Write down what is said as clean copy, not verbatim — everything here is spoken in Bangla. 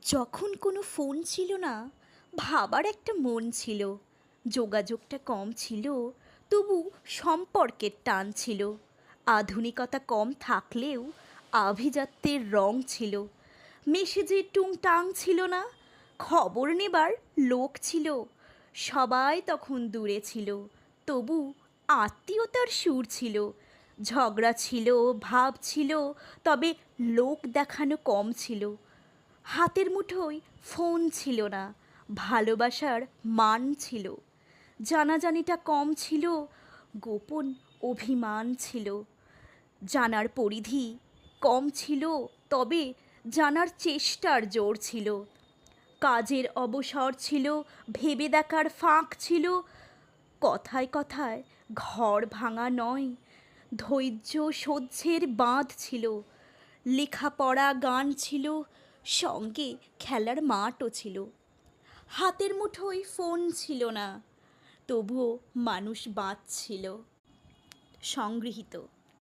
যখন কোনো ফোন ছিল না, ভাবার একটা মন ছিল। যোগাযোগটা কম ছিল, তবু সম্পর্কের টান ছিল। আধুনিকতা কম থাকলেও আভিজাত্যের রং ছিল। মেসেজের টুংটাং ছিল না, খবর নেবার লোক ছিল। সবাই তখন দূরে ছিল, তবু আত্মীয়তার সুর ছিল। ঝগড়া ছিল, ভাব ছিল, তবে লোক দেখানো কম ছিল। হাতের মুঠোয় ফোন ছিল না, ভালোবাসার মান ছিল। জানাজানিটা কম ছিল, গোপন অভিমান ছিল। জানার পরিধি কম ছিল, তবে জানার চেষ্টার জোর ছিল। কাজের অবসর ছিল, ভেবে দেখার ফাঁক ছিল। কথায় কথায় ঘর ভাঙা নয়, ধৈর্য সহ্যের বাঁধ ছিল। লেখাপড়া গান ছিল, সঙ্গে খেলার মাঠও ছিল। হাতের মুঠোয় ফোন ছিল না, তবুও মানুষ বাঁচছিল। সংগৃহীত।